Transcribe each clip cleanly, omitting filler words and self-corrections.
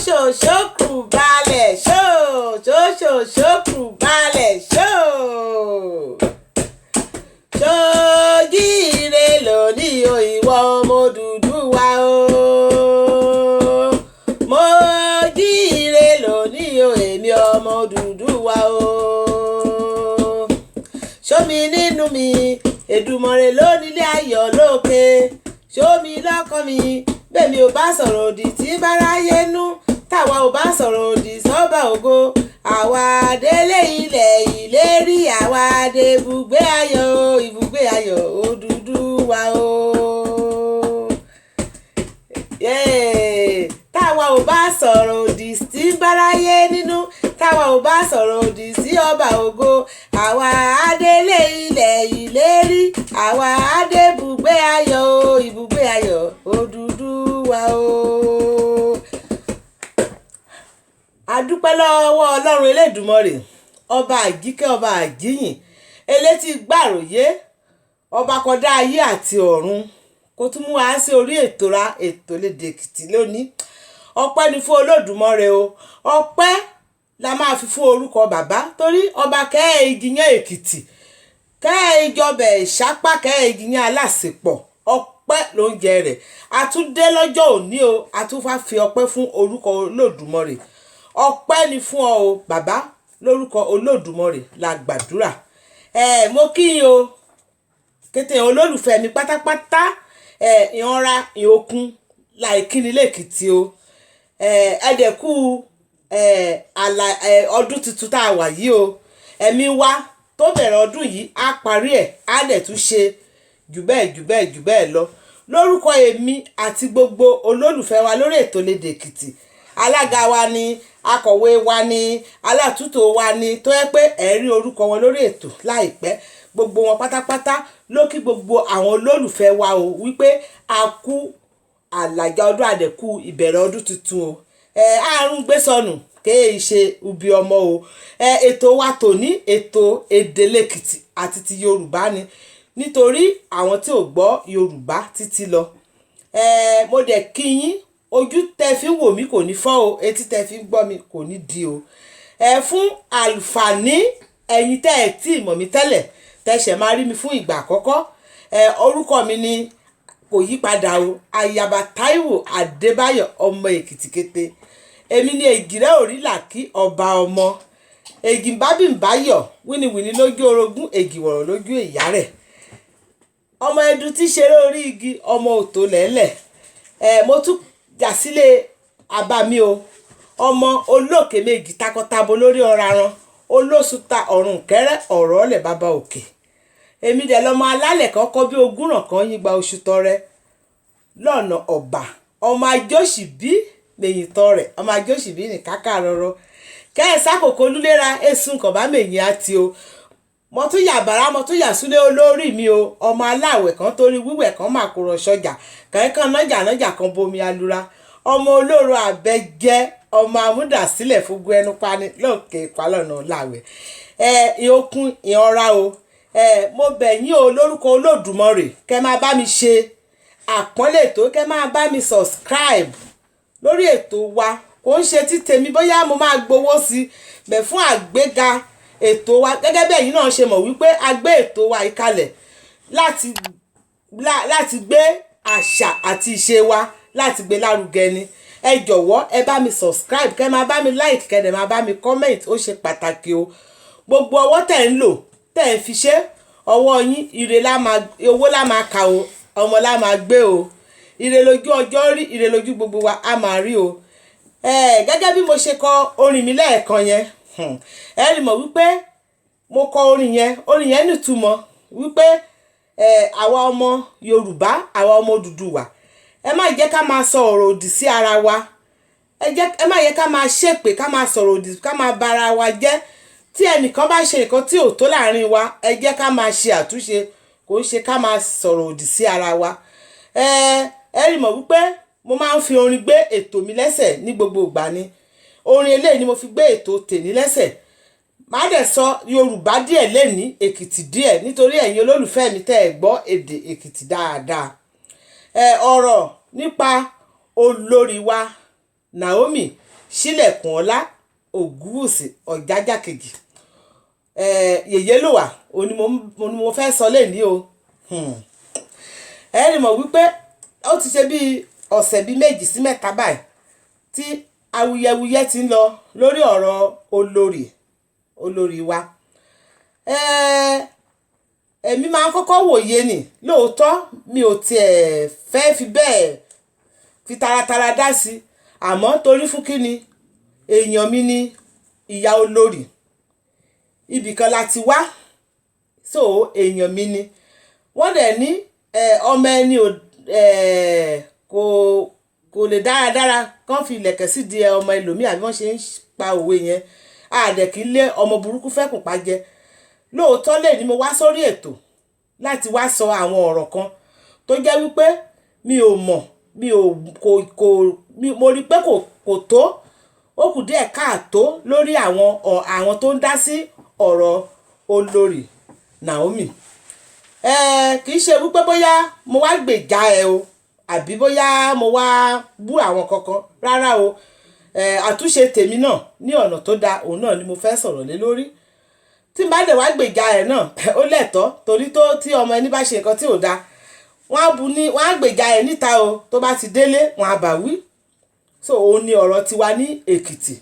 ṣòṣòkù balẹ̀ ṣó ṣòṣòkù balẹ̀ ṣó ṣòjíire lónìí o ìwọ ọmọ Odùduwà o mo jíire lónìí o èmi ọmọ Odùduwà o ṣómi nínú mi Èdùmàrè lónílé ayọ̀ lókè ṣómi lọ́kàn mi bẹ́ẹ̀mi ò bá sọ̀rọ̀ òdì tí báráyé nú táwa ò bá sọ̀rọ̀ òdì sọ́ba ògo àwa délé ilẹ̀ ìlérí àwa dé ibùgbé ayọ̀ Odùduwà o. Táwa ò bá sọ̀rọ̀ òdì sí báráyé nínú táwa ò bá sọ̀rọ̀ òdì sí ọba ògo àwa délé ilẹ̀ ìlérí àwa dé ibùgbé ayọ̀ Odùduwà o. Adúpẹ́ lọ́wọ́ Ọlọ́run Elédùmarè ọba àjíkẹ́ ọba àjíyìn elétí gbàròyé ọba kọdá ayé àti ọ̀run kó tún mú wá sí orí ètò Lédè Èkìtì lónìí. Ọpẹ́ ni fún Olódùmarè o, ọpẹ́ la máa fi fún orúkọ bàbá torí ọba kẹ́ẹ̀ igi yẹn Èkìtì kẹ́ẹ̀ ìjọba ìṣápá kẹ́ẹ̀ igi yẹn alásèpọ̀ ọpẹ́ ló ń jẹ rẹ̀. A tún dé lọ́jọ́ òní o, a tún wá fi ọpẹ́ fún orúkọ Olódùmarè. Ọpẹ́ ni fún ọ o bàbá lórúkọ Olódùmarè la gbàdúrà. Mo kí yín o kété olólùfẹ́ mi pátápátá ìhanra ìhokun láìkíni lẹ́kìtì o. Ẹ̀dẹ̀kú ọdún tuntun tá a wà yìí o. Ẹ̀mí wa tó bẹ̀rẹ̀ ọdún yìí á parí ẹ̀ á dẹ̀ tún ṣe jù bẹ́ẹ̀ lọ. Lórúkọ èmi àti gbogbo olólùfẹ́ wa lórí ètò Lédè Èkìtì alága wa ni akọ̀wé wa ni alátúntò wa ni tó yẹ pé ẹ rí orúkọ wọn lórí ètò láìpẹ́ gbogbo wọn pátápátá ló kí gbogbo àwọn olólùfẹ́ wa o wípé a kú àlàjá ọdún àdẹ̀kù ìbẹ̀rẹ̀ ọdún tuntun o. Àrùn gbé sọnù kéè ṣe ubi ọmọ o. Ètò wa tòní ètò èdè lèkìtì àti ti Yorùbá ni nítorí àwọn tí ò gbọ́ Yorùbá títí lọ. Mo dẹ̀ kí yín ojú tẹ́ fi ń wò mí kò ní fọ́ o, etí tẹ́ fi ń gbọ́ mi kò ní di o. Fún àǹfààní ẹ̀yin tẹ́ ẹ̀ tí mọ̀ mí tẹ́lẹ̀ tẹ́ṣẹ̀ máa rí mi fún ìgbà àkọ́kọ́. Orúkọ mi ni kò yí padà o, Ayaba Táíwò Adébáyọ̀ ọmọ Èkìtì kété. Èmi ni ègìrẹ́ òrìlà kí ọba ọmọ ègìnbábìnbáyọ̀ wíníwíní lójú orogún ègìwọ̀rọ̀ lójú ìyá rẹ̀. Ọmọ ẹdun tí ṣeré orí igi ọmọ òtó lẹ́lẹ̀. Mo tún jà sílé àbámi o ọmọ olókè méjì takọtabo lórí ọ̀raran olóṣùta ọ̀run kẹ́rẹ́ ọ̀rọ̀ ọ̀lẹ̀ bàbá òkè. Èmi dẹ̀ lọ́mọ alálẹ̀ kan kọ́ bí ogúnràn kan yígba oṣù tọrẹ lọ́nà ọ̀bà ọmọ ajóṣìbí lẹ́yìn tọrẹ ọmọ ajóṣìbí ní káká rọrọ kẹ́ẹ̀sá kòkó lúlera èsùn kàn bá mèyìn àti o. Mo tún yà bàrá mo tún yà súlé olórí mi o ọmọ aláwẹ̀ kan torí wíwẹ̀ kan máa kó rọṣọjà kẹ́ẹ̀kan nájà kan bomi alura ọmọ olóró àbẹ́jẹ́ ọmọ amúdàsílẹ̀ fúgbó ẹnu pani lókè ìpalọ̀nà láwẹ̀. Ìhokun ìhanra o. Mo bẹ̀ yín o lórúkọ Olódùmarè kẹ́ máa bá mi ṣe àpọ́nlé ètò kẹ́ máa bá mi subscribe lórí ètò wa kò ń ṣe tí tèmi bóyá mo máa gbowó sí bẹ̀ fún àgbéga ètò wa gẹ́gẹ́ bẹ́ẹ̀ yín náà ṣe mọ̀ wípé a gbé ètò wa ìkalẹ̀ láti gbé àṣà àti ìṣe wa láti gbé lárugẹ ni. Ẹ jọ̀wọ́ ẹ bá mi subscribe kẹ́ máa bá mi like kẹ́ dẹ̀ máa bá mi comment ó ṣe pàtàkì o. Gbogbo ọwọ́ tẹ̀ ń lò tẹ̀ ń fi ṣe ọwọ́ yín owó lá máa kà o ọmọ lá máa gbé o. Ire lójú ọjọ́ rí ire lójú gbogbo wa á máa rí o. Gẹ́gẹ́ bí mo ṣe kọ orin mi lẹ́ẹ̀kan yẹn ẹ rí mọ̀ wípé mo kọ orin yẹn nítumọ̀ wípé àwa ọmọ Yorùbá àwa ọmọ Odùduwà ẹ má jẹ́ ká máa sọ ọ̀rọ̀ òdì sí ara wa. Ẹ má yẹ ká máa ṣépè ká máa sọ̀rọ̀ òdì ká máa bara wa jẹ́. Tí ẹnìkan bá ṣe nǹkan tí ò tó láàrin wa ẹ jẹ́ ká máa ṣe àtúnṣe kò ń ṣe ká máa sọ̀rọ̀ òdì sí ara wa. Ẹ rí mọ̀ wípé mo máa ń fi orin gbé ètò mi lẹ́sẹ̀ ní gbogbo ìgbà ni. Orin eléyìí ni mo fi gbé ètò tèmi lẹ́sẹ̀. Má dẹ̀ sọ Yorùbá díẹ̀ lẹ́ni Èkìtì díẹ̀ nítorí ẹ̀yin olólùfẹ́ mi tẹ́ ẹ gbọ́ èdè Èkìtì dáadáa. Ọ̀rọ̀ nípa olórí wa Naomi Silekunola Ogunwusi Ọ̀jájá kejì yèyé ló wà òní mo fẹ́ sọ lẹ́ni o ẹni mọ̀ wípé ó ti ṣe bí ọ̀sẹ̀ bí 2 sí 3 báyìí tí awuyewuye ti ń lọ lórí ọ̀rọ̀ olórí wa èmi máa ń kọ́kọ́ wòye ni lóòótọ́ mi ò tiẹ̀ fẹ́ fi bẹ́ẹ̀ fi taratara dá sí àmọ́ torí fún kíni èèyàn mi ni ìyá olórí ibìkan láti wá so èèyàn mi ni wọ́n dẹ̀ ní ọmọ ẹni kò lè dáradára kán fi ilẹ̀kẹ̀ sí di ọmọ ẹlòmíì àbí wọ́n ṣe ń pa òwe yẹn àdẹ̀kí lé ọmọ burúkú fẹ́ kùn pa jẹ lóòótọ́ lè ní mo wá sórí ètò láti wá sọ àwọn ọ̀rọ̀ kan tó jẹ́ wípé mi ò mọ̀ mo rí pé kò tó ó kù díẹ̀ káàtó lórí àwọn tó ń dá sí ọ̀rọ̀ Olori Naomi kì í ṣe wípé bóyá mo wá gbèjà ẹ o àbí bóyá mo wá bú àwọn kankan rárá o àtúnṣe tèmi náà ní ọ̀nà tó dáa òun náà ni mo fẹ́ sọ̀rọ̀ lé lórí tí n bá dẹ̀ wá gbèjà ẹ̀ náà ó lẹ́tọ̀ọ́ torí tí ọmọ ẹni bá ṣe nǹkan tí ò dáa wọ́n á gbèjà ẹ̀ níta o tó bá ti délé wọ́n á bà wí so òun ni ọ̀rọ̀ tiwa ní Èkìtì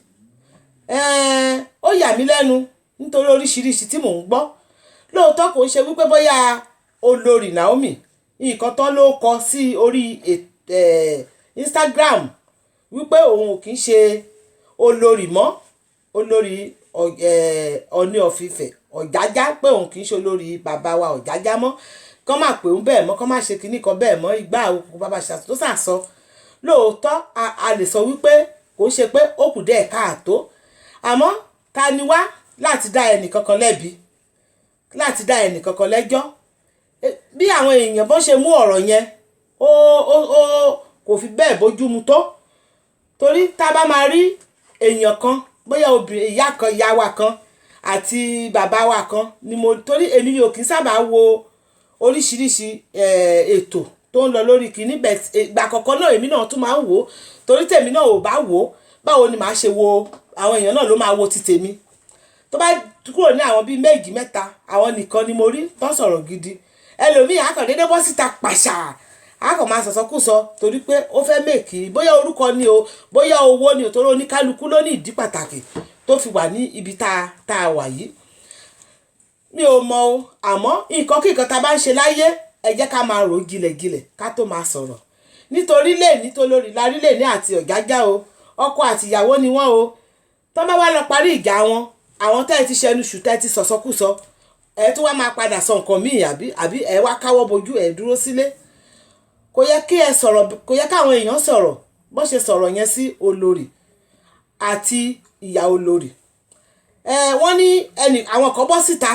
ó yà mí lẹ́nu nítorí oríṣiríṣi tí mò ń gbọ́ lóòótọ́ kò ń ṣe wípé bóyá Olori Naomi nǹkan tán ló kọ sí orí Instagram wípé òun ò kì í ṣe olórí mọ́ olórí Ọọ̀ni of Ifẹ̀ Ọ̀jájá pé òun kì í ṣe olórí bàbá wa Ọ̀jájá mọ́ kán má pè ń bẹ́ẹ̀ mọ́ kán má ṣe kinní kan bẹ́ẹ̀ mọ́ ìgbà òkú bàbá ṣàtúntò tó sàsọ lóòótọ́ a lè sọ wípé kò ń ṣe pé ó kù díẹ̀ káàtó àmọ́ ta ni wá láti dá ẹnì kankan lẹ́bi láti dá ẹnì kankan lẹ́jọ́ bí àwọn èèyàn bó ṣe mú ọ̀rọ̀ yẹn kò fi bẹ́ẹ̀ bójú mu tó torí tá a bá máa rí èèyàn kan bóyá obìnrin ìyá wa kan àti bàbá wa kan ni torí èmi ò kì í sábà wo oríṣiríṣi ètò tó ń lọ lórí kìíní ìgbà kọ̀ọ̀kan náà èmi náà tún máa ń wò ó torí tèmi náà ò bá wò ó báwo ni màá ṣe wo àwọn èèyàn náà ló máa wo ti tèmi tó bá kúrò ní àwọn bíi 2 mẹ́ta àwọn nìkan ni mo rí tó ń sọ̀rọ̀ gidi ẹlòmíì àkàn déédéé bọ́ síta pàṣà àkàn máa sọ̀sọ́kùsọ torí pé ó fẹ́ mèkì bóyá orúkọ ni o bóyá owó ni o torí oníkálukú ló ní ìdí pàtàkì tó fi wà ní ibi tá a wà yìí mi ò mọ̀ o àmọ́ nǹkan kí nǹkan tá a bá ń ṣe láyé ẹ jẹ́ ká máa rò gilẹ̀gilẹ̀ ká tó máa sọ̀rọ̀ nítorí nítorí lárí lè ní àti Ọ̀jájá o ọkọ àti ìyàwó ni wọ́n o tó bá wá lọ parí ìjà wọn àwọn tẹ́ ẹ ti ṣẹnu ṣù tẹ́ ẹ ti sọ̀sọ́kùsọ ẹ tún wá máa padà sọ nǹkan míì àbí ẹ wá káwọ́ bojú ẹ dúró sílé kò yẹ kí ẹ sọ̀rọ̀ kò yẹ káwọn èèyàn sọ̀rọ̀ bó ṣe sọ̀rọ̀ yẹn sí olórí àti ìyá olórí wọ́n ní àwọn kan bọ́ síta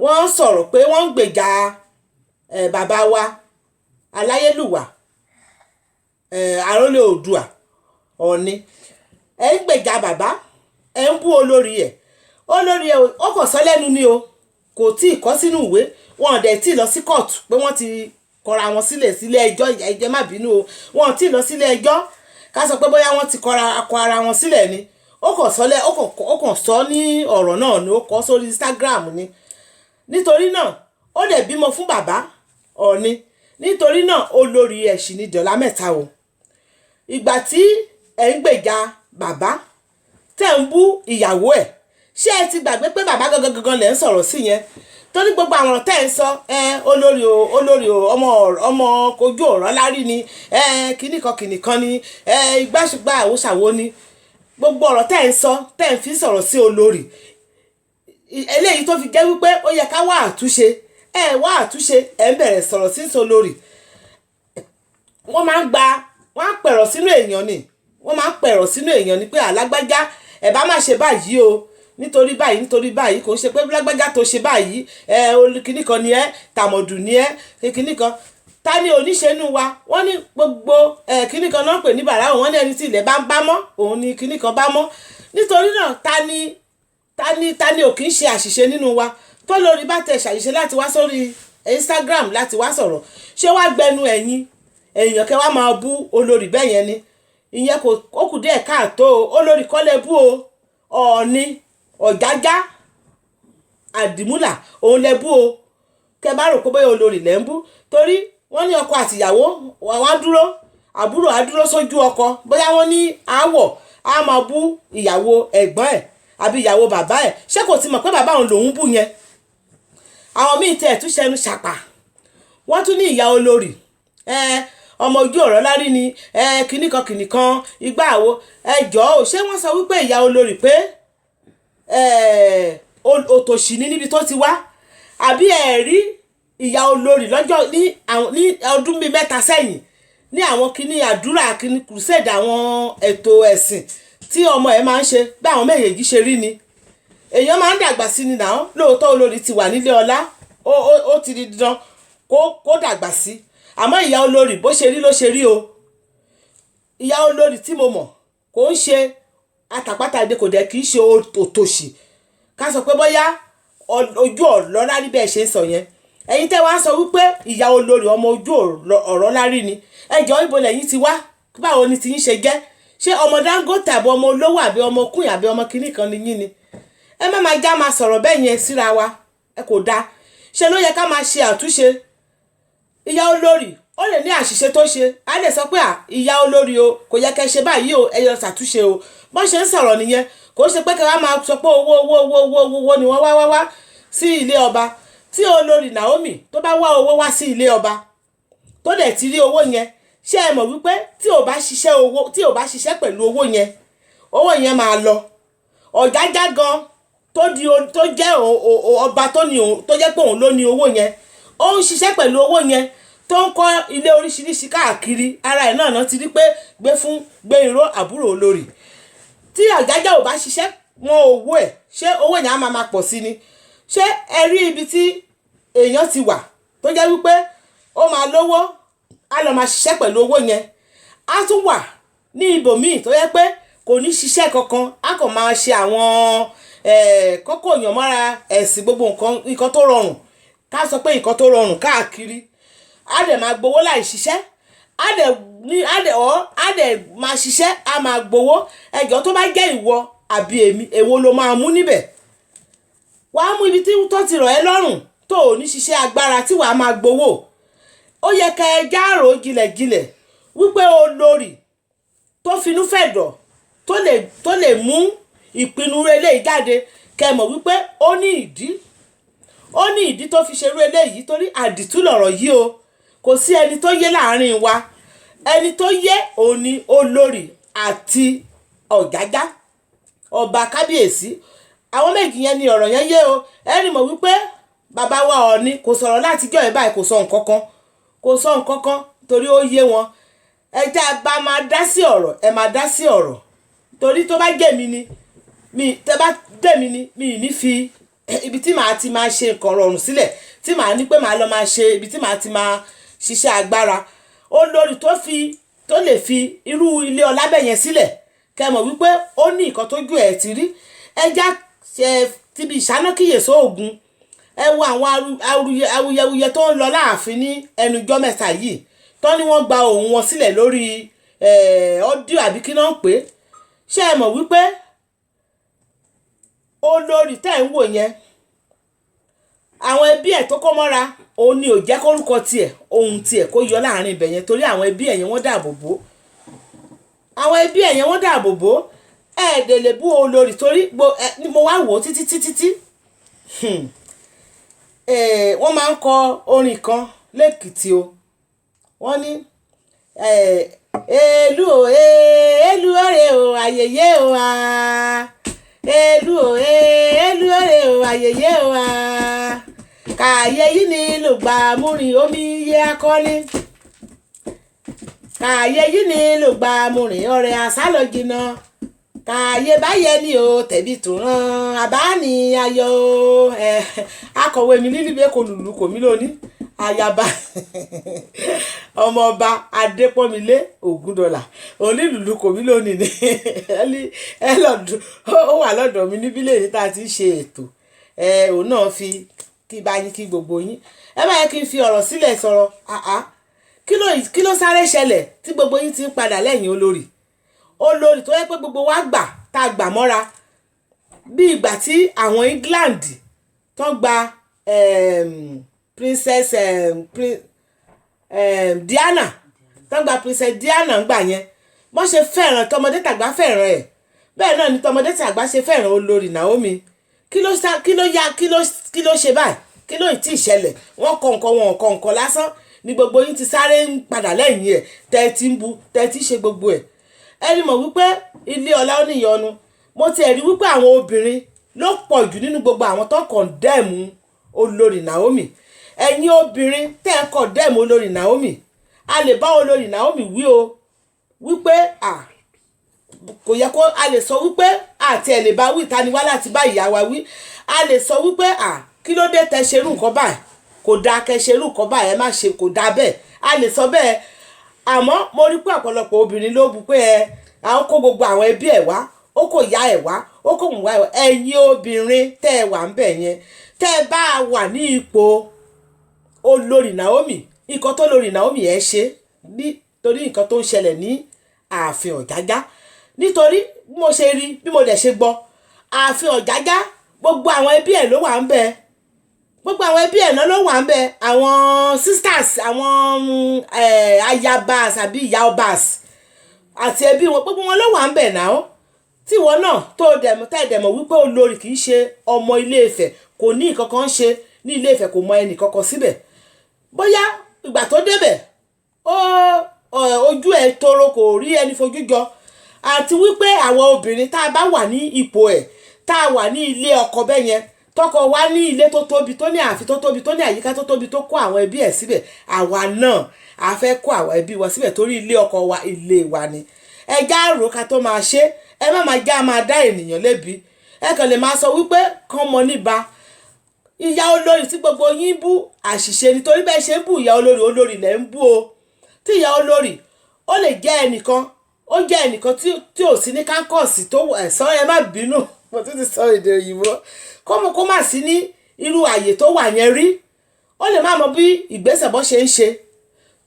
wọ́n sọ̀rọ̀ pé wọ́n ń gbèjà bàbá wa aláyélúwà àrólé Oòduà Ọọ̀ni ẹ ń gbèjà bàbá ẹ ń bú olórí ẹ̀ ó kàn sọ lẹ́nu ni o kò tí ì kọ́ sínú ìwé wọn ò dẹ̀ tí ì lọ sí kóòtù pé wọ́n ti kọra wọn sílé ẹjọ́ ẹjẹ́ má bínú o wọn ò tí ì lọ sílé ẹjọ́ ká sọ pé bóyá wọ́n ti kọ ara wọn sílẹ̀ ni ó kàn sọ ní ọ̀rọ̀ náà ni ó kọ sórí Instagram ni nítorí náà ó dẹ̀ bímọ fún bàbá Ọọ̀ni nítorí náà olórí ẹ̀ sì ní dọ̀là mẹ́ta o ìgbà tí ẹ̀ ń gbèjà bàbá tẹ́ ń bú ìyàwó ẹ̀ ṣé ẹ ti gbàgbé pé bàbá gangan lẹ̀ ń sọ̀rọ̀ sí yẹn torí gbogbo àwọn ọ̀rọ̀ tẹ́ ń sọ olórí ọmọ kojú ọ̀rọ̀ lárí ni kìnnìkan ni ìgbàṣùgbà àwòṣàwò ni gbogbo ọ̀rọ̀ tẹ́ ń sọ tẹ́ ń fi sọ̀rọ̀ sí olórí eléyìí tó fi jẹ́ wípé ó yẹ ká wá àtúnṣe wá àtúnṣe ń bẹ̀rẹ̀ sọ̀rọ̀ sí olórí wọ́n á pẹ̀rọ̀ sínú èèyàn ni wọ́n máa ń pẹ̀rọ̀ sínú èèyàn ni pé alágbájá ẹ bá má ṣe báyìí o nítorí báyìí kò ń ṣe pé lágbájá tó ṣe báyìí kinní kan ni ẹ tàmọ̀dù ni ẹ kinní kan ta ni oníṣẹ́nu wa wọ́n ní gbogbo kinní kan náà pè ní bàrà wọ́n ní ẹni tí ilẹ̀ bá ń bá mọ́ òun ni kinní kan bá mọ́ nítorí náà ta ni ò kì í ṣe àṣìṣe nínú wa tó lórí bá tẹ̀ ṣàṣìṣe láti wá sórí Instagram láti wá sọ̀rọ̀ ṣé wá gbẹnu ẹ̀yìn èèyàn kẹ́ wá máa bú olórí bẹ́ẹ̀ yẹn ni ìyẹn kò kù díẹ̀ káàtó olórí kọ́lẹ́bù o Ọọ̀ni Ọ̀jájá àdìmúlà òun lẹ́bù o kẹ bá rò pé bóyá olórí lẹ́ ń bú torí wọ́n ní ọkọ àtìyàwó wọ́n á dúró àbúrò á dúró sójú ọkọ bóyá wọ́n ní aáwọ̀ á máa bú ìyàwó ẹ̀gbọ́n ẹ̀ àbí ìyàwó bàbá ẹ̀ ṣé kò ti mọ̀ pé bàbá òun lòún bú yẹn àwọn míì tẹ̀ tún ṣẹnu ṣàpà wọ́n tún ní ìyá olórí ọmọ ojú ọ̀rọ̀ lárí ni kìnnìkan igbá àwo ẹjọ́ ò ṣé wọ́n sọ wípé ìyá olórí pé òtòṣì ní níbi tó ti wá àbí rí ìyá olórí lọ́jọ́ ní ọdún bíi 3 sẹ́yìn ní àwọn kíní àdúrà kíní crusade àwọn ètò ẹ̀sìn tí ọmọ ẹ̀ máa ń ṣe bí àwọn méjèèjì ṣe rí ni èèyàn máa ń dàgbà sí ni náà lóòótọ́ olórí ti wà nílé ọlá ó ti di dandan kó dàgbà sí àmọ́ ìyá olórí bó ṣe rí ló ṣe rí o ìyá olórí tí mo mọ̀ kò ń ṣe àtàpátàdé kò dẹ̀ kì í ṣe òtòṣì ká sọ pé bóyá ojú ọ̀rọ̀ lárí bẹ́ẹ̀ ṣe ń sọ yẹn ẹ̀yin tẹ́ wá sọ wípé ìyá olórí ọmọ ojú ọ̀rọ̀ lárí ni ẹjọ́ ibo lẹ́yìn ti wá báwo ni tiyín ṣe jẹ́ ṣé ọmọ Dangote àbí ọmọ olówó àbí ọmọ kùn àbí ọmọ kìnnì kan ni yín ni ẹ má máa já máa sọ̀rọ̀ bẹ́ẹ̀ yẹn síra wa ẹ kò dáa ṣe ló yẹ ká máa ṣe àtúnṣe ìyá olórí ó lè ní àṣìṣe tó ṣe á lè sọ pé ìyá olórí o kò yẹ kẹ́ ṣe báyìí o ẹ yọ ṣàtúnṣe o bọ́n ṣe ń sọ̀rọ̀ nìyẹn kò ṣe pé kẹ́ wá máa sọ pé owó ni wọ́n wá sí ilé ọba tí olórí Naomi tó bá wá owó wá sí ilé ọba tó dẹ̀ ti rí owó yẹn ṣé ẹ mọ̀ wípé tí ò bá ṣiṣẹ́ pẹ̀lú owó yẹn máa lọ Ọ̀jájá gan tó jẹ́ ọba tó jẹ́ pé òun ló ní owó yẹn ó ń ṣiṣẹ́ pẹ̀lú owó yẹn tó ń kọ́ ilé oríṣiríṣi káàkiri ara ẹ̀ náà ti rí pé gbé irọ́ àbúrò olórí tí Ọ̀jájá ò bá ṣiṣẹ́ wọn owó ẹ̀ ṣé owó yẹn á máa pọ̀ sí ni ṣé ẹ rí ibi tí èèyàn ti wà tó jẹ́ wípé ó máa lówó á lọ máa ṣiṣẹ́ pẹ̀lú owó yẹn á tún wà ní ibòmíì tó yẹ pé kò ní ṣiṣẹ́ kankan á kàn máa ṣe àwọn kókó èèyàn mọ́ra ẹ̀sìn gbogbo nǹkan tó rọrùn ká sọ pé nǹkan tó rọrùn káàkiri á dẹ̀ máa gbowó láì ṣiṣẹ́ á dẹ̀ máa ṣiṣẹ́ á máa gbowó ẹjọ́ tó bá jẹ́ ìwọ àbí èmi èwo ló máa mú níbẹ̀ wàá mú ibi tí tó ti rọ̀ ẹ́ lọ́rùn tó ò ní ṣiṣẹ́ agbára tí wàá máa gbowó ó yẹ ká ẹ jáàrò jìlẹ̀jìlẹ̀ wípé olórí tó finú fẹ̀dọ̀ tó lè mú ìpinnu eléyìí jáde kẹ́ mọ̀ wípé ó ní ìdí tó fi ṣerú eléyìí torí àdìtú lọ̀rọ̀ yìí o kò sí ẹni tó yé láàrin wa ẹni tó yé òun ni olórí àti Ọ̀jájá ọba kábíyèsí àwọn méjì yẹn ni ọ̀rọ̀ yẹn yé o ẹni mọ̀ wípé bàbá wa Ọọ̀ni kò sọ̀rọ̀ láti jọ́ ẹ̀ báyìí kò sọ nǹkan kan torí ó yé wọn ẹjẹ́ bá máa dá sí ọ̀rọ̀ ẹ máa dá sí ọ̀rọ̀ torí tó bá jẹ́ mi ni tẹ́ bá dẹ̀ mi ni mi ní fi ibi tí màá ti máa ṣe nǹkan rọrùn sílẹ̀ tí màá ní pé màá lọ máa ṣe ibi tí màá ti máa ṣiṣẹ́ agbára olórí tó lè fi irú ilé ọlábẹ̀yẹn sílẹ̀ kẹ́ mọ̀ wípé ó ní nǹkan tójú ẹ̀ ti rí ẹjá ṣe tíbi ìṣánákìyèsí Ògún ẹ wo àwọn awuyewuye tó ń lọ láàfin ní ẹnujọ́ mẹ́ta yìí tó ní wọ́n gba ohùn wọn sílẹ̀ lórí ọ́díò àbí kí náà ń pè é ṣé ẹ mọ̀ wípé olórí tẹ́ ń wò yẹn àwọn ẹbí ẹ̀ tó kó mọ́ra òun ni ò jẹ́ kórúkọ tiẹ̀ ohun tiẹ̀ kó yọ láàrin ibẹ̀ yẹn torí àwọn ẹbí ẹ̀ yẹn wọ́n dáàbò bò ẹ̀ẹ́dẹ̀ lè bú olórí torí mo wá wò ó títí wọ́n máa ń kọ orin kan lẹ́kìtì o wọ́n ní èlú ọ̀rẹ́ o àyèyé o èlú ọ̀rẹ́ o àyèyé o kààyè yìí ni lùgbà múrin omi yé akọ́lé kààyè yìí ni lùgbà múrin ọ̀rẹ́ àsálọ jìnnà kààyè báyẹn ni o tẹ̀bí tó rán àbáni ayọ̀ akọ̀wé mi nílùú kò lùlù kò mí lóní ayaba ọmọọba adépọ́nmilé ògúndọ̀là onílùlù kò mí lónìí ni ó wà lọ́dọ̀ mi níbí lè ní tá a ti ṣe ètò òun náà fi kí bá yín kí gbogbo yín ẹ bá yẹ kí n fi ọ̀rọ̀ sílẹ̀ sọ̀rọ̀ kí ló sáré ṣẹlẹ̀ tí gbogbo yín ti ń padà lẹ́yìn olórí olórí tó yẹ pé gbogbo wa gbà tá a gbà mọ́ra bí ìgbà tí àwọn England tó gba princess Diana tó gba princess Diana ńgbà yẹn wọ́n ṣe fẹ́ràn tọmọdé tàgbà fẹ́ràn ẹ̀ bẹ́ẹ̀ náà ni tọmọdé tàgbà ṣe fẹ́ràn olórí Naomi kí ló ṣe báyìí kí ló tí ì ṣẹlẹ̀ wọ́n kọ nǹkan wọn kọ nǹkan lásán ni gbogbo yín ti sáré ń padà lẹ́yìn ẹ̀ tẹ́ ti ń bu tẹ́ ti ṣe gbogbo ẹ̀ ẹni mọ̀ wípé ilé ọlá ó níyọnu mo ti rí wípé àwọn obìnrin ló pọ̀ jù nínú gbogbo àwọn tó kọ̀ndẹ́ẹ̀mù olórí Naomi ẹ̀yin obìnrin tẹ́ ẹ kọ̀ndẹ́ẹ̀mù olórí Naomi a lè bá olórí Naomi wí o wípé kò yẹ kó a lè sọ wípé àti ẹ̀ lè bá wí ta ni wá láti bá ìyá wa wí a lè sọ wípé kí ló dé tẹ́ ṣerú nǹkan báyìí kò dáa kẹ́ ṣerú nǹkan báyìí ẹ má ṣe kò dáa bẹ́ẹ̀ a lè sọ bẹ́ẹ̀ àmọ́ mo rí pé ọ̀pọ̀lọpọ̀ obìnrin ló bu pé àwọn kó gbogbo àwọn ẹbí ẹ̀ wá ó kò yá ẹ̀ wá ó kò mú wá ẹ̀yin obìnrin tẹ́ ẹ wà ń bẹ̀ yẹn tẹ́ ẹ bá wà ní ipò olórí Naomi nǹkan tó lórí Naomi ẹ̀ ṣe nítorí nǹkan tó ń ṣẹlẹ̀ ní ààfin Ọ̀jájá nítorí bí mo ṣe rí bí mo dẹ̀ ṣe gbọ́ ààfin Ọ̀jájá gbogbo àwọn ẹbí ẹ̀ ló wà ń bẹ̀ gbogbo àwọn ẹbí ẹ̀ náà ló wà ń bẹ̀ àwọn sisters àwọn ayabas àbí ìyá ọbas àti ẹbí wọn gbogbo wọn ló wà ń bẹ̀ náà tí ìwọ náà tó dẹ̀mọ̀ wípé olórí kì í ṣe ọmọ Ilé Ifẹ̀ kò ní nǹkan kan ṣe ní Ilé Ifẹ̀ kò mọ ẹnì kankan síbẹ̀ bóyá ìgbà tó débẹ̀ ojú ẹ̀ toro kò rí ẹni fojú jọ àti wípé àwọn obìnrin tá a bá wà ní ipò ẹ̀ tá a wà ní ilé ọkọ bẹ́ẹ̀ yẹn tọkọ wá ní ilé tó tóbi tó ní ààfin tó tóbi tó ní àyíká tó tóbi tó kó àwọn ẹbí ẹ̀ síbẹ̀ àwa náà a fẹ́ kó àwọn ẹbí wa síbẹ̀ torí ilé ọkọ wa ilé wa ni ẹja àrò ká tó máa ṣe ẹ má máa já máa dá ènìyàn lẹ́bi ẹ kàn lè máa sọ wípé kán mọ níbà ìyá olórí tí gbogbo yín bú àṣìṣe nítorí bẹ́ẹ̀ ṣe ń bú ìyá olórí lẹ́ ń bú o tí ìyá olórí ó lè jẹ́ ẹnìkan ó jẹ́ ẹnìkan tí ò sí ní kánkọ̀sì tó ẹ̀sán ẹ má bínú mo tún ti sọ èdè òyìnbó kó má sí ní irú àyè tó wà yẹn rí ó lè má mọ bí ìgbésẹ̀ bó ṣe ń ṣe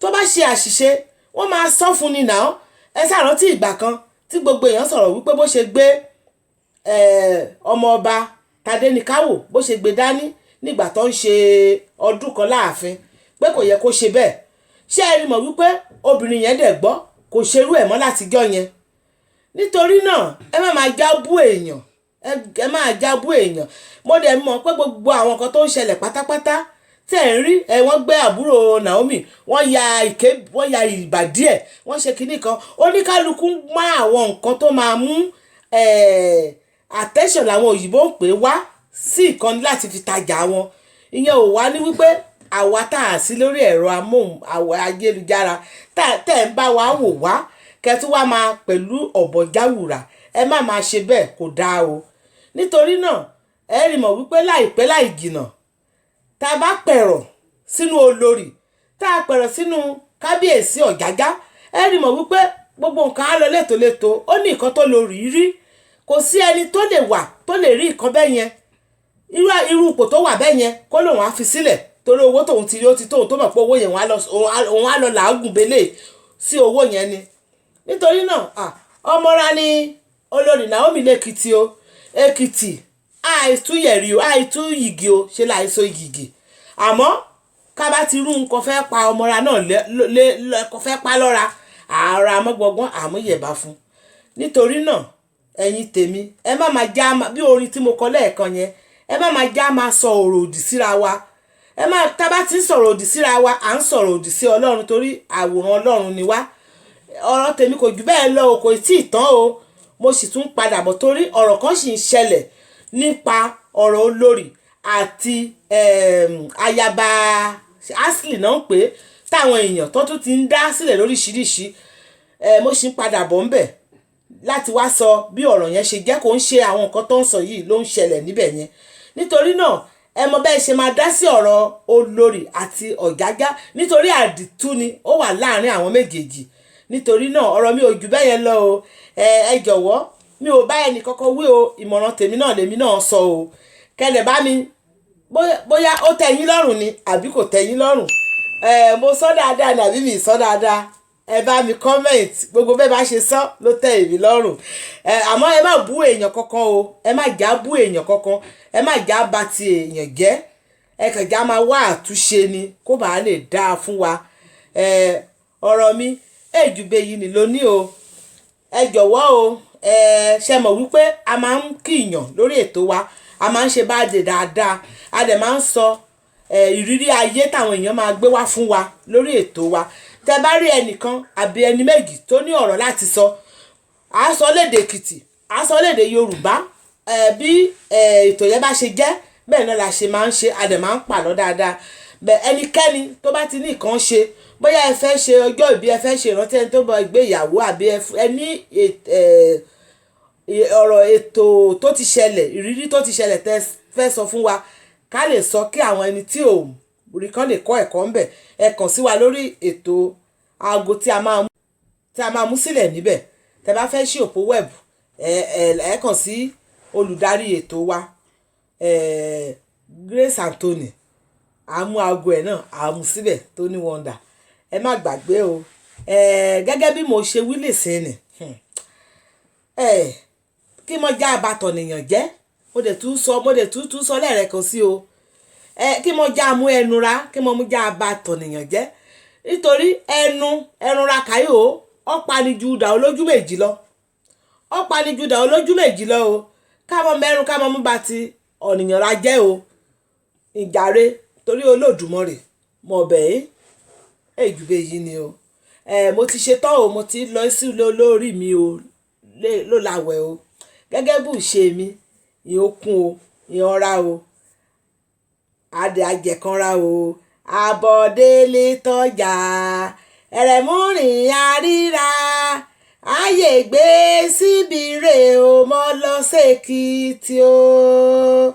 tó bá ṣe àṣìṣe wọ́n máa sọ fún ni náà ẹ ṣàrántí ìgbà kan tí gbogbo èèyàn sọ̀rọ̀ wípé bó ṣe gbé ọmọ ọba Tadéníkáwò bó ṣe gbé dání nígbà tó ń ṣe ọdún kan láàfin pé kò yẹ kó ṣe bẹ́ẹ̀ ṣé ẹ rí mọ̀ wípé obìnrin yẹn dẹ̀ gbọ́ kò ṣerú ẹ̀ mọ́ látijọ́ yẹn nítorí náà ẹ má máa já bú èèyàn ẹ máa já bú èèyàn mo dẹ̀ mọ̀ pé gbogbo àwọn nǹkan tó ń ṣẹlẹ̀ pátápátá tẹ́ ẹ̀ ń rí wọ́n gbé àbúrò Naomi wọ́n ya ìbàdí ẹ̀ wọ́n ṣe kinní kan oníkálukú má àwọn nǹkan tó máa mú attention làwọn òyìnbó ń pè wá sí ìkànnì láti fi tajà wọn ìyẹn ò wá ní wípé àwa tá a sí lórí ẹ̀rọ ayélujára tẹ́ ń bá wa wò wá kẹtù wá máa pẹ̀lú ọ̀bọ̀jáwùrà ẹ má máa ṣe bẹ́ẹ̀ kò dáa o nítorí náà ẹ rí mọ̀ wípé láìpẹ́ láì jìnà tá a bá pẹ̀rọ̀ sínú olórí tá a pẹ̀rọ̀ sínú kábíyèsí Ọ̀jájá ẹ rí mọ̀ wípé gbogbo nǹkan á lọ létòlétò ó ní nǹkan tó lórí rí kò sí ẹni tó lè wà tó lè rí nǹkan bẹ́ẹ̀ yẹn irú ipò tó wà bẹ́ẹ̀ yẹn kó lòun á fi sílẹ̀ torí owó tóun ti rí ó ti tóun tó mọ̀ pé owó yẹn òun á lọ làágùn belé sí owó yẹn ni nítorí náà ọmọra ni olórí Naomi lẹ́kìtì o Èkìtì àìtúyẹ̀rí o àìtúyìgì o ṣe láìsọ ìgìgì àmọ́ ká bá ti rú nǹkan fẹ́ pa ọmọra náà lẹ́kọ̀ọ́ fẹ́ pa lọ́ra ààrà amọ́gbọ̀gbọ́n àmúyẹ̀bá fún nítorí náà ẹ̀yin tèmi ẹ má máa já bí orin tí mo kọ lẹ́ẹ̀kan yẹn ẹ má máa já máa sọ ọ̀rọ̀ òdì síra wa ẹ má tá bá ti ń sọ̀rọ̀ òdì síra wa à ń sọ̀rọ̀ òdì sí Ọlọ́run torí àwòrán Ọlọ́run ni wá ọ̀rọ̀ tèmi kò jù bẹ́ẹ̀ lọ kò tí ì tán o mo sì tún padà bọ̀ torí ọ̀rọ̀ kan sì ń ṣẹlẹ̀ nípa ọ̀rọ̀ olórí àti ayaba Ashley náà ń pè táwọn èèyàn tó tún ti ń dá sílẹ̀ lóríṣiríṣi mo sì ń padà bọ̀ ń bẹ̀ láti wá sọ bí ọ̀rọ̀ yẹn ṣe jẹ́ kó ń ṣe àwọn nǹkan tó ń sọ yìí ló ń ṣẹlẹ̀ níbẹ̀ yẹn nítorí náà ẹ mọ bẹ́ẹ̀ ṣe máa dá sí ọ̀rọ̀ olórí àti Ọ̀jájá nítorí àdìtú ni ó wà láàrin àwọn méjèèjì nítorí náà ọ̀rọ̀ mi ò jù bẹ́ẹ̀ yẹn lọ o ẹ jọ̀wọ́ mi ò bá ẹnì kankan wí o ìmọ̀ràn tèmi náà lèmi náà sọ o kẹlẹ̀ bá mi bóyá ó tẹ́ yín lọ́rùn ni àbí kò tẹ́ yín lọ́rùn mo sọ dáadáa ni àbí mi sọ dáadáa ẹ bá mi comment gbogbo bẹ́ẹ̀ bá ṣe sọ ló tẹ́ èmi lọ́rùn àmọ́ ẹ má bú èèyàn kankan o ẹ má já bú èèyàn kankan ẹ má já bà ti èèyàn jẹ́ ẹ kàn já máa wá àtúnṣe ni kó bàa lè dáa fún wa ọ̀rọ̀ mi èjùbẹ yìí ni lóní o ẹ jọ̀wọ́ o ṣe mọ̀ wípé a máa ń kíyàn lórí ètò wa a máa ń ṣe báàdè dáadáa a dẹ̀ máa ń sọ ìrírí ayé táwọn èèyàn máa gbé wá fún wa lórí ètò wa tẹ bá rí ẹnìkan àbí ẹni méjì tó ní ọ̀rọ̀ láti sọ à sọ lédè Èkìtì à sọ lédè Yorùbá bí ètò yẹn bá ṣe jẹ́ bẹ́ẹ̀ náà la ṣe máa ń ṣe a dẹ̀ máa ń pàlọ́ dáadáa bẹ́ẹ̀ ẹnikẹ́ni tó bá ti ní nǹkan ṣe bóyá ẹ fẹ́ ṣe ọjọ́ ìbí ẹ fẹ́ ṣe ìrántí ẹni tó bọ ìgbéyàwó àbí ẹ ní ọ̀rọ̀ ètò tó ti ṣẹlẹ̀ ìrírí tó ti ṣẹlẹ̀ tẹ́ fẹ́ sọ fún wa ká lè sọ kí àwọn ẹni tí ò rí kan lè kọ́ ẹ̀kọ́ ńbẹ̀ ẹ kàn sí wa lórí ètò aago tí a máa mú sílẹ̀ níbẹ̀ tẹ́ bá fẹ́ ṣí òpó wẹẹbu ẹ kàn sí olùdarí ètò wa Grace Anthony àmú aago ẹ̀ náà àmú síbẹ̀ tó ní wonder ẹ má gbàgbé o gẹ́gẹ́ bí mo ṣe wí lè sìn ní kí mo já abatọ̀ nìyàn jẹ́ mo dẹ̀ tún sọ lẹ́ẹ̀rẹ́kan sí o kí mo já mú ẹnu ra kí mo mú já abatọ̀ nìyàn jẹ́ nítorí ẹnu ra kàyò ọ̀pánijù dà olójú méjì lọ ọ̀pánijù dà olójú méjì lọ o kámọ́ mẹ́rún kámọ́ mú bá ti ọ̀nìyàn ra jẹ́ o ìjàre torí Olódùmarè mọ̀ bẹ́ẹ̀ èjùbẹ yìí ni o mo ti ṣetán o mo ti lọ sí olórí mi o ló láwẹ̀ o gẹ́gẹ́ bú ṣe mi ìyókùn o ìyanra o adé ajẹ̀kanra o àbọ̀délé tọ́jà ẹ̀rẹ̀múrìn àríra ayé gbé síbi rè o mọ́ lọ sẹ́kìtì o.